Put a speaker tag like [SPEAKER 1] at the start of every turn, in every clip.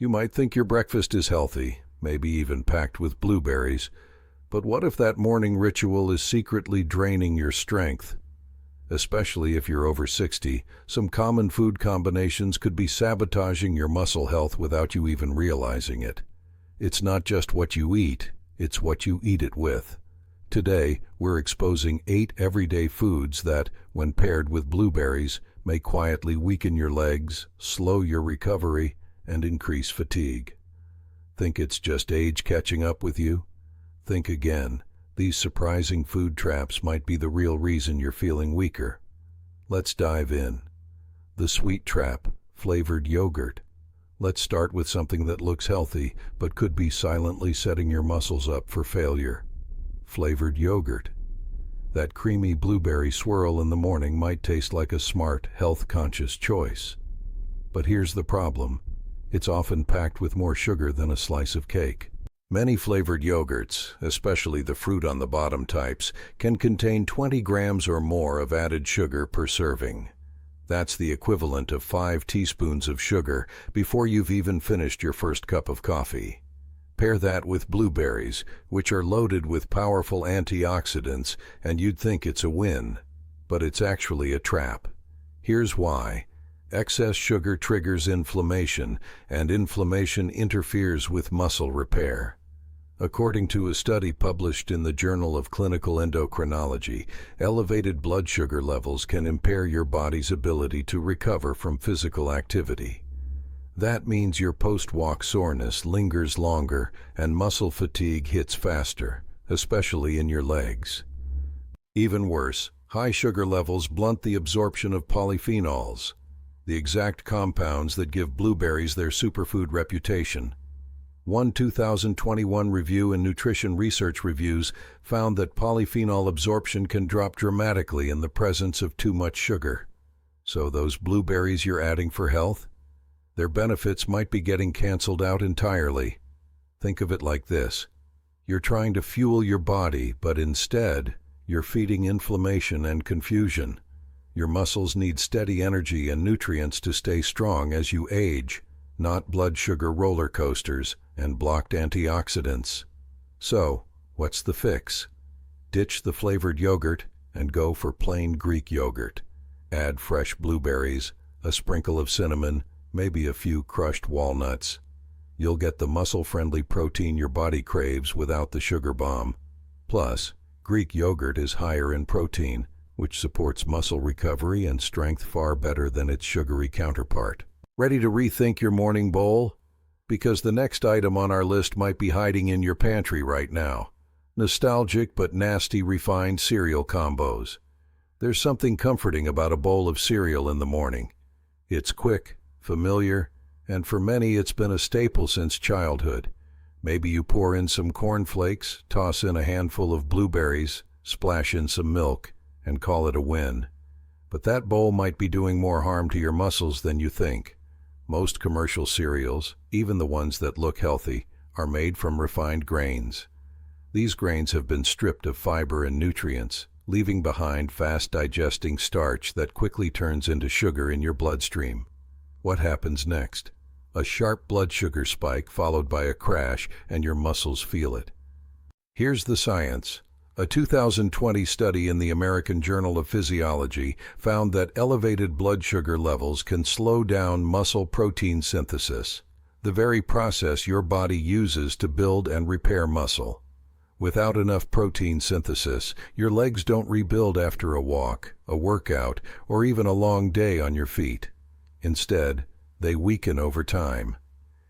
[SPEAKER 1] You might think your breakfast is healthy, maybe even packed with blueberries, but what if that morning ritual is secretly draining your strength? Especially if you're over 60, some common food combinations could be sabotaging your muscle health without you even realizing it. It's not just what you eat, it's what you eat it with. Today, we're exposing 8 everyday foods that, when paired with blueberries, may quietly weaken your legs, slow your recovery, and increase fatigue. Think it's just age catching up with you? Think again. These surprising food traps might be the real reason you're feeling weaker. Let's dive in. The sweet trap, flavored yogurt. Let's start with something that looks healthy, but could be silently setting your muscles up for failure. Flavored yogurt. That creamy blueberry swirl in the morning might taste like a smart, health-conscious choice. But here's the problem. It's often packed with more sugar than a slice of cake. Many flavored yogurts, especially the fruit-on-the-bottom types, can contain 20 grams or more of added sugar per serving. That's the equivalent of 5 teaspoons of sugar before you've even finished your first cup of coffee. Pair that with blueberries, which are loaded with powerful antioxidants, and you'd think it's a win. But it's actually a trap. Here's why. Excess sugar triggers inflammation, and inflammation interferes with muscle repair. According to a study published in the Journal of Clinical Endocrinology, elevated blood sugar levels can impair your body's ability to recover from physical activity. That means your post-walk soreness lingers longer and muscle fatigue hits faster, especially in your legs. Even worse, high sugar levels blunt the absorption of polyphenols, the exact compounds that give blueberries their superfood reputation. One 2021 review in Nutrition Research Reviews found that polyphenol absorption can drop dramatically in the presence of too much sugar. So those blueberries you're adding for health? Their benefits might be getting canceled out entirely. Think of it like this. You're trying to fuel your body, but instead, you're feeding inflammation and confusion. Your muscles need steady energy and nutrients to stay strong as you age, not blood sugar roller coasters and blocked antioxidants. So, what's the fix? Ditch the flavored yogurt and go for plain Greek yogurt. Add fresh blueberries, a sprinkle of cinnamon, maybe a few crushed walnuts. You'll get the muscle-friendly protein your body craves without the sugar bomb. Plus, Greek yogurt is higher in protein, which supports muscle recovery and strength far better than its sugary counterpart. Ready to rethink your morning bowl? Because the next item on our list might be hiding in your pantry right now. Nostalgic but nasty refined cereal combos. There's something comforting about a bowl of cereal in the morning. It's quick, familiar, and for many it's been a staple since childhood. Maybe you pour in some cornflakes, toss in a handful of blueberries, splash in some milk, and call it a win. But that bowl might be doing more harm to your muscles than you think. Most commercial cereals, even the ones that look healthy, are made from refined grains. These grains have been stripped of fiber and nutrients, leaving behind fast-digesting starch that quickly turns into sugar in your bloodstream. What happens next? A sharp blood sugar spike followed by a crash, and your muscles feel it. Here's the science. A 2020 study in the American Journal of Physiology found that elevated blood sugar levels can slow down muscle protein synthesis, the very process your body uses to build and repair muscle. Without enough protein synthesis, your legs don't rebuild after a walk, a workout, or even a long day on your feet. Instead, they weaken over time.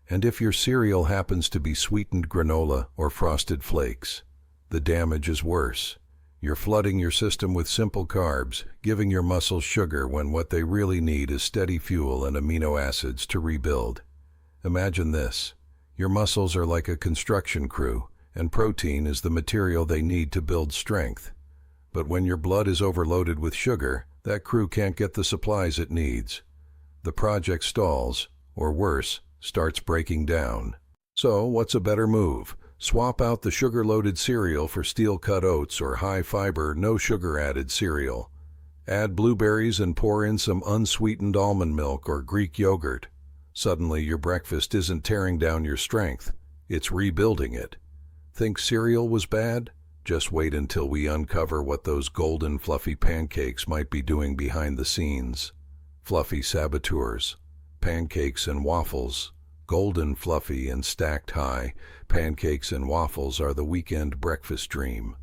[SPEAKER 1] And if your cereal happens to be sweetened granola or frosted flakes, the damage is worse. You're flooding your system with simple carbs, giving your muscles sugar when what they really need is steady fuel and amino acids to rebuild. Imagine this. Your muscles are like a construction crew, and protein is the material they need to build strength. But when your blood is overloaded with sugar, that crew can't get the supplies it needs. The project stalls, or worse, starts breaking down. So, what's a better move? Swap out the sugar-loaded cereal for steel-cut oats or high-fiber, no-sugar-added cereal. Add blueberries and pour in some unsweetened almond milk or Greek yogurt. Suddenly, your breakfast isn't tearing down your strength, it's rebuilding it. Think cereal was bad? Just wait until we uncover what those golden fluffy pancakes might be doing behind the scenes. Fluffy saboteurs, pancakes and waffles. Golden fluffy and stacked high, pancakes and waffles are the weekend breakfast dream.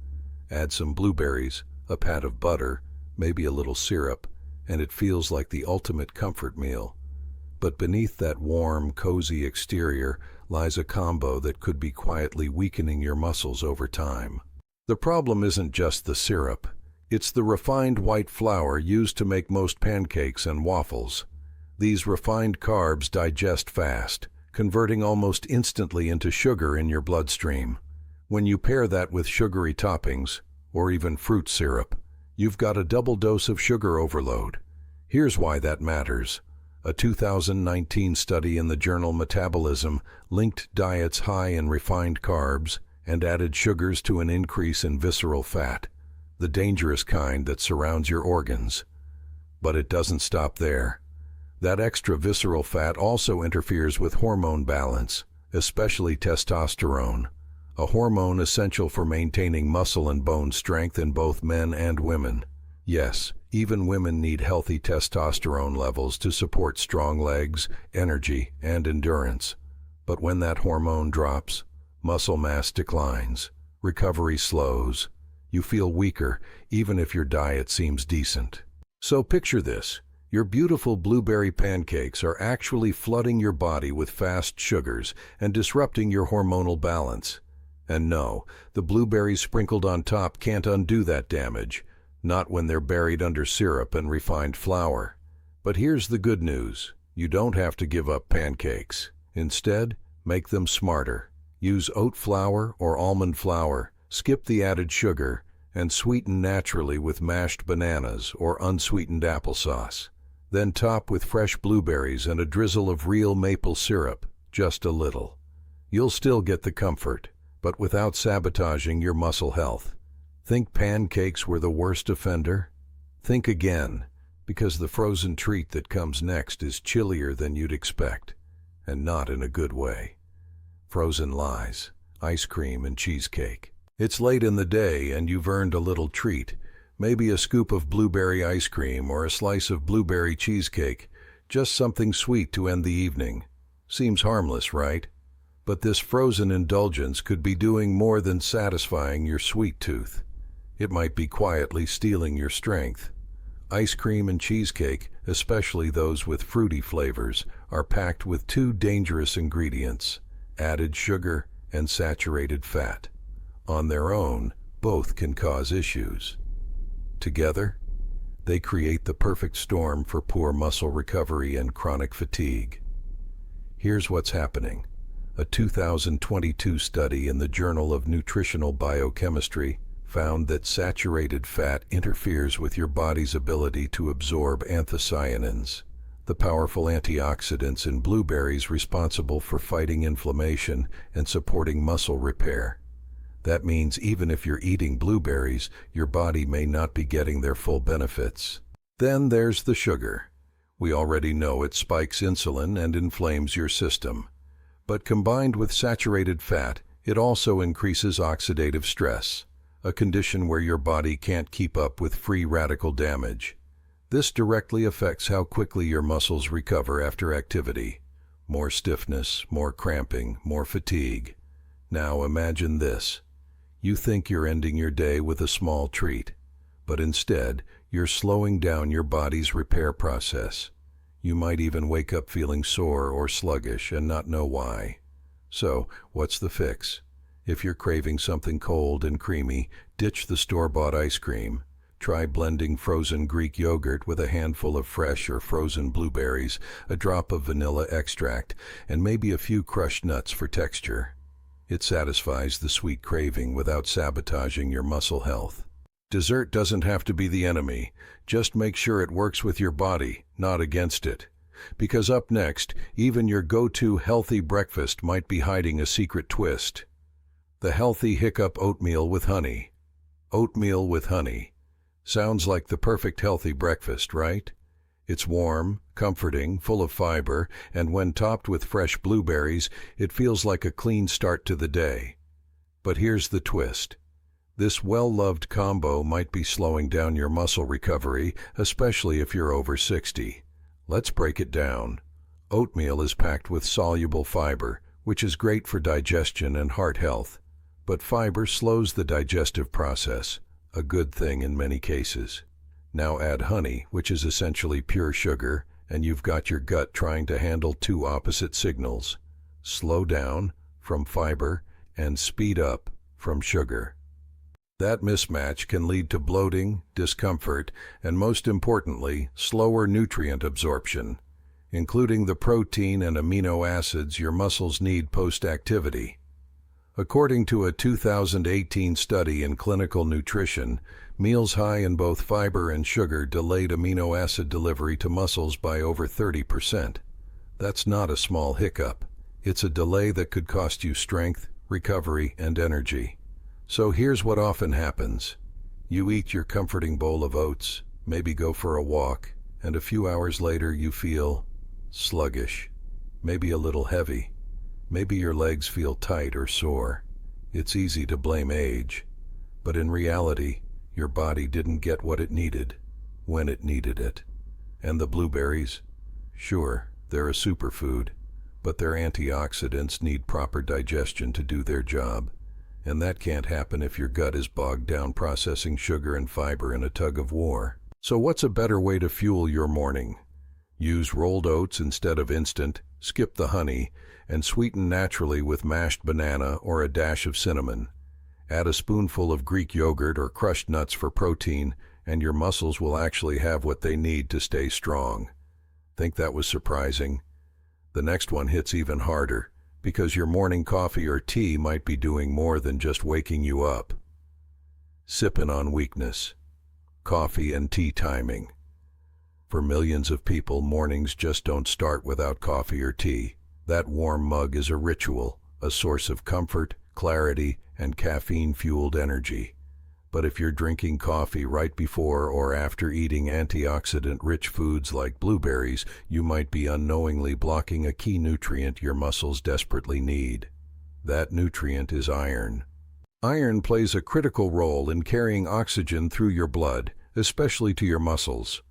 [SPEAKER 1] Add some blueberries, a pat of butter, maybe a little syrup, and it feels like the ultimate comfort meal. But beneath that warm, cozy exterior lies a combo that could be quietly weakening your muscles over time. The problem isn't just the syrup. It's the refined white flour used to make most pancakes and waffles. These refined carbs digest fast, converting almost instantly into sugar in your bloodstream. When you pair that with sugary toppings, or even fruit syrup, you've got a double dose of sugar overload. Here's why that matters. A 2019 study in the journal Metabolism linked diets high in refined carbs and added sugars to an increase in visceral fat, the dangerous kind that surrounds your organs. But it doesn't stop there. That extra visceral fat also interferes with hormone balance, especially testosterone, a hormone essential for maintaining muscle and bone strength in both men and women. Yes, even women need healthy testosterone levels to support strong legs, energy, and endurance. But when that hormone drops, muscle mass declines, recovery slows. You feel weaker, even if your diet seems decent. So picture this. Your beautiful blueberry pancakes are actually flooding your body with fast sugars and disrupting your hormonal balance. And no, the blueberries sprinkled on top can't undo that damage, not when they're buried under syrup and refined flour. But here's the good news. You don't have to give up pancakes. Instead, make them smarter. Use oat flour or almond flour, skip the added sugar, and sweeten naturally with mashed bananas or unsweetened applesauce. Then top with fresh blueberries and a drizzle of real maple syrup, just a little. You'll still get the comfort, but without sabotaging your muscle health. Think pancakes were the worst offender? Think again, because the frozen treat that comes next is chillier than you'd expect, and not in a good way. Frozen lies, ice cream and cheesecake. It's late in the day and you've earned a little treat. Maybe a scoop of blueberry ice cream or a slice of blueberry cheesecake, just something sweet to end the evening. Seems harmless, right? But this frozen indulgence could be doing more than satisfying your sweet tooth. It might be quietly stealing your strength. Ice cream and cheesecake, especially those with fruity flavors, are packed with two dangerous ingredients: added sugar and saturated fat. On their own, both can cause issues. Together, they create the perfect storm for poor muscle recovery and chronic fatigue. Here's what's happening. A 2022 study in the Journal of Nutritional Biochemistry found that saturated fat interferes with your body's ability to absorb anthocyanins, the powerful antioxidants in blueberries responsible for fighting inflammation and supporting muscle repair. That means even if you're eating blueberries, your body may not be getting their full benefits. Then there's the sugar. We already know it spikes insulin and inflames your system. But combined with saturated fat, it also increases oxidative stress, a condition where your body can't keep up with free radical damage. This directly affects how quickly your muscles recover after activity. More stiffness, more cramping, more fatigue. Now imagine this. You think you're ending your day with a small treat, but instead, you're slowing down your body's repair process. You might even wake up feeling sore or sluggish and not know why. So, what's the fix? If you're craving something cold and creamy, ditch the store-bought ice cream. Try blending frozen Greek yogurt with a handful of fresh or frozen blueberries, a drop of vanilla extract, and maybe a few crushed nuts for texture. It satisfies the sweet craving without sabotaging your muscle health. Dessert doesn't have to be the enemy. Just make sure it works with your body, not against it. Because up next, even your go-to healthy breakfast might be hiding a secret twist. The healthy hiccup oatmeal with honey. Oatmeal with honey. Sounds like the perfect healthy breakfast, right? It's warm, comforting, full of fiber, and when topped with fresh blueberries, it feels like a clean start to the day. But here's the twist. This well-loved combo might be slowing down your muscle recovery, especially if you're over 60. Let's break it down. Oatmeal is packed with soluble fiber, which is great for digestion and heart health. But fiber slows the digestive process, a good thing in many cases. Now add honey, which is essentially pure sugar, and you've got your gut trying to handle two opposite signals. Slow down from fiber and speed up from sugar. That mismatch can lead to bloating, discomfort, and most importantly, slower nutrient absorption, including the protein and amino acids your muscles need post-activity. According to a 2018 study in clinical nutrition, meals high in both fiber and sugar delayed amino acid delivery to muscles by over 30%. That's not a small hiccup. It's a delay that could cost you strength, recovery, and energy. So here's what often happens. You eat your comforting bowl of oats, maybe go for a walk, and a few hours later you feel sluggish, maybe a little heavy. Maybe your legs feel tight or sore. It's easy to blame age, but in reality, your body didn't get what it needed when it needed it. And the blueberries? Sure, they're a superfood, but their antioxidants need proper digestion to do their job. And that can't happen if your gut is bogged down processing sugar and fiber in a tug of war. So what's a better way to fuel your morning? Use rolled oats instead of instant, skip the honey, and sweeten naturally with mashed banana or a dash of cinnamon. Add a spoonful of Greek yogurt or crushed nuts for protein, and your muscles will actually have what they need to stay strong. Think that was surprising? The next one hits even harder, because your morning coffee or tea might be doing more than just waking you up. Sippin' on weakness. Coffee and tea timing. For millions of people, mornings just don't start without coffee or tea. That warm mug is a ritual, a source of comfort, clarity, and caffeine-fueled energy. But if you're drinking coffee right before or after eating antioxidant-rich foods like blueberries, you might be unknowingly blocking a key nutrient your muscles desperately need. That nutrient is iron. Iron plays a critical role in carrying oxygen through your blood, especially to your muscles.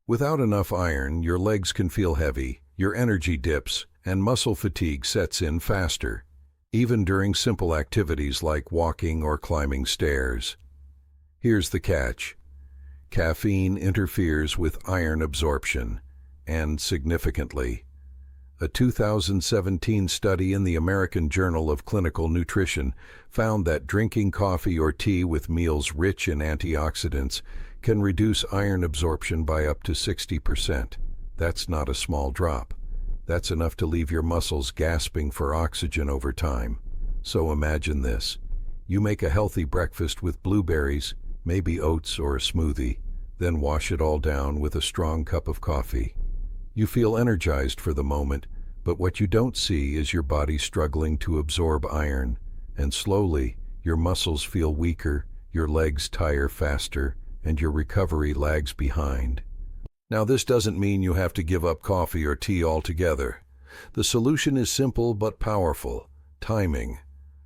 [SPEAKER 1] Without enough iron, your legs can feel heavy, your energy dips, and muscle fatigue sets in faster, even during simple activities like walking or climbing stairs. Here's the catch. Caffeine interferes with iron absorption, and significantly. A 2017 study in the American Journal of Clinical Nutrition found that drinking coffee or tea with meals rich in antioxidants can reduce iron absorption by up to 60%. That's not a small drop. That's enough to leave your muscles gasping for oxygen over time. So imagine this. You make a healthy breakfast with blueberries, maybe oats or a smoothie, then wash it all down with a strong cup of coffee. You feel energized for the moment, but what you don't see is your body struggling to absorb iron, and slowly, your muscles feel weaker, your legs tire faster, and your recovery lags behind. Now, this doesn't mean you have to give up coffee or tea altogether. The solution is simple but powerful: timing.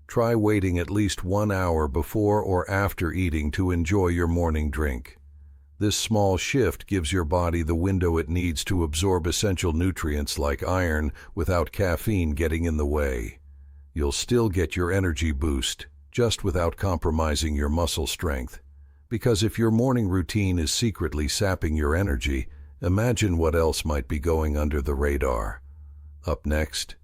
[SPEAKER 1] Try waiting at least 1 hour before or after eating to enjoy your morning drink. This small shift gives your body the window it needs to absorb essential nutrients like iron without caffeine getting in the way. You'll still get your energy boost, just without compromising your muscle strength. Because if your morning routine is secretly sapping your energy, imagine what else might be going under the radar. Up next,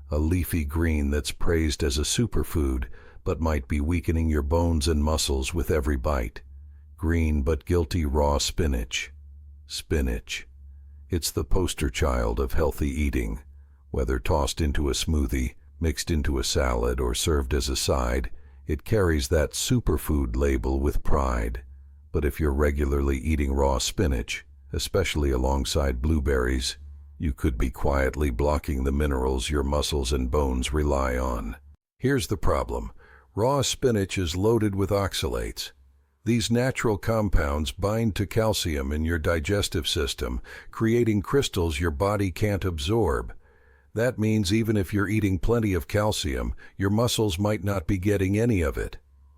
[SPEAKER 1] a leafy green that's praised as a superfood, but might be weakening your bones and muscles with every bite. Green but guilty raw spinach. Spinach. It's the poster child of healthy eating. Whether tossed into a smoothie, mixed into a salad, or served as a side, it carries that superfood label with pride. But if you're regularly eating raw spinach, especially alongside blueberries, you could be quietly blocking the minerals your muscles and bones rely on. Here's the problem. Raw spinach is loaded with oxalates. These natural compounds bind to calcium in your digestive system, creating crystals your body can't absorb. That means even if you're eating plenty of calcium, your muscles might not be getting any of it.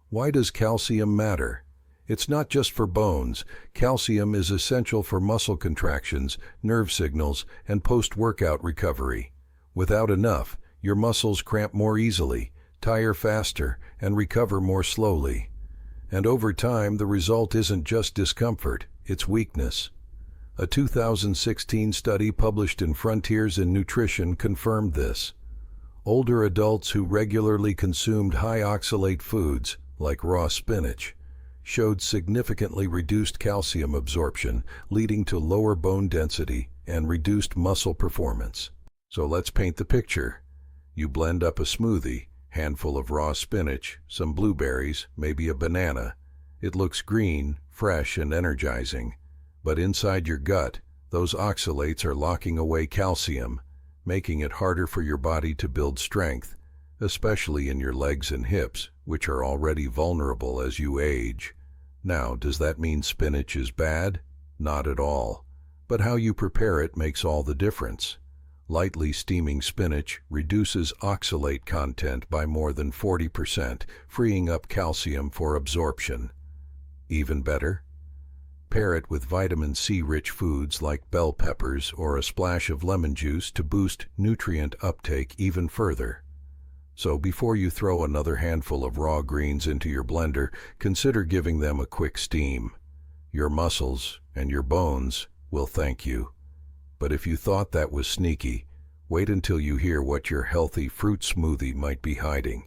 [SPEAKER 1] Why does calcium matter? It's not just for bones. Calcium is essential for muscle contractions, nerve signals, and post-workout recovery. Without enough, your muscles cramp more easily, tire faster, and recover more slowly. And over time, the result isn't just discomfort, it's weakness. A 2016 study published in Frontiers in Nutrition confirmed this. Older adults who regularly consumed high oxalate foods, like raw spinach, showed significantly reduced calcium absorption, leading to lower bone density and reduced muscle performance. So let's paint the picture. You blend up a smoothie, handful of raw spinach, some blueberries, maybe a banana. It looks green, fresh, and energizing. But inside your gut, those oxalates are locking away calcium, making it harder for your body to build strength, especially in your legs and hips, which are already vulnerable as you age. Now, does that mean spinach is bad? Not at all. But how you prepare it makes all the difference. Lightly steaming spinach reduces oxalate content by more than 40%, freeing up calcium for absorption. Even better? Pair it with vitamin C-rich foods like bell peppers or a splash of lemon juice to boost nutrient uptake even further. So before you throw another handful of raw greens into your blender, consider giving them a quick steam. Your muscles and your bones will thank you. But if you thought that was sneaky, wait until you hear what your healthy fruit smoothie might be hiding.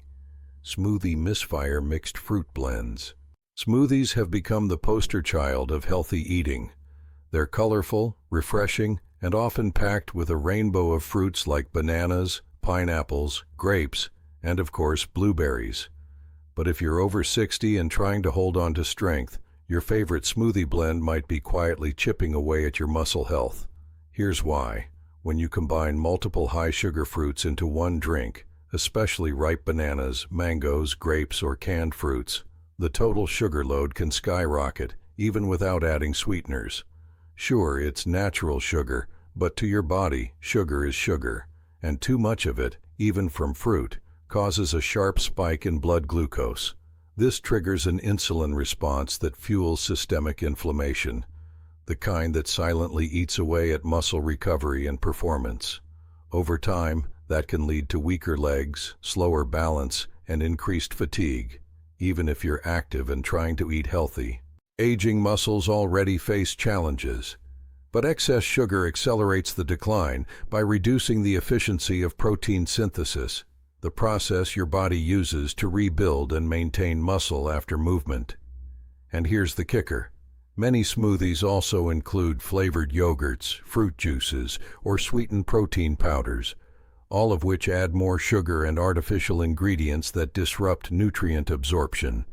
[SPEAKER 1] Smoothie misfire mixed fruit blends. Smoothies have become the poster child of healthy eating. They're colorful, refreshing, and often packed with a rainbow of fruits like bananas, pineapples, grapes, and of course blueberries. But if you're over 60 and trying to hold on to strength, your favorite smoothie blend might be quietly chipping away at your muscle health. Here's why. When you combine multiple high-sugar fruits into one drink, especially ripe bananas, mangoes, grapes, or canned fruits, the total sugar load can skyrocket, even without adding sweeteners. Sure, it's natural sugar, but to your body, sugar is sugar, and too much of it, even from fruit, causes a sharp spike in blood glucose. This triggers an insulin response that fuels systemic inflammation, the kind that silently eats away at muscle recovery and performance. Over time, that can lead to weaker legs, slower balance, and increased fatigue, even if you're active and trying to eat healthy. Aging muscles already face challenges, but excess sugar accelerates the decline by reducing the efficiency of protein synthesis, the process your body uses to rebuild and maintain muscle after movement. And here's the kicker. Many smoothies also include flavored yogurts, fruit juices, or sweetened protein powders, all of which add more sugar and artificial ingredients that disrupt nutrient absorption.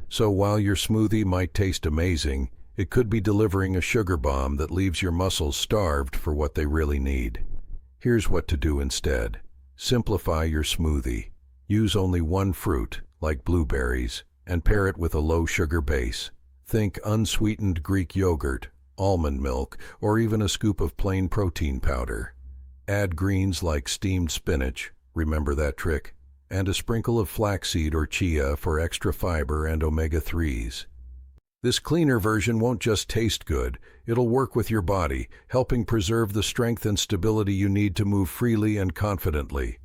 [SPEAKER 1] So while your smoothie might taste amazing, it could be delivering a sugar bomb that leaves your muscles starved for what they really need. Here's what to do instead. Simplify your smoothie. Use only one fruit, like blueberries, and pair it with a low-sugar base. Think unsweetened Greek yogurt, almond milk, or even a scoop of plain protein powder. Add greens like steamed spinach, remember that trick, and a sprinkle of flaxseed or chia for extra fiber and omega-3s. This cleaner version won't just taste good, it'll work with your body, helping preserve the strength and stability you need to move freely and confidently.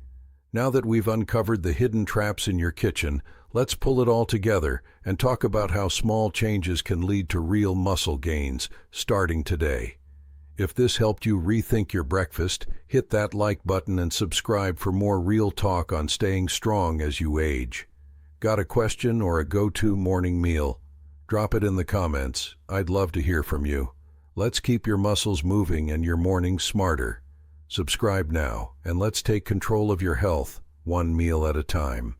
[SPEAKER 1] Now that we've uncovered the hidden traps in your kitchen, let's pull it all together and talk about how small changes can lead to real muscle gains, starting today. If this helped you rethink your breakfast, hit that like button and subscribe for more real talk on staying strong as you age. Got a question or a go-to morning meal? Drop it in the comments. I'd love to hear from you. Let's keep your muscles moving and your mornings smarter. Subscribe now, and let's take control of your health, one meal at a time.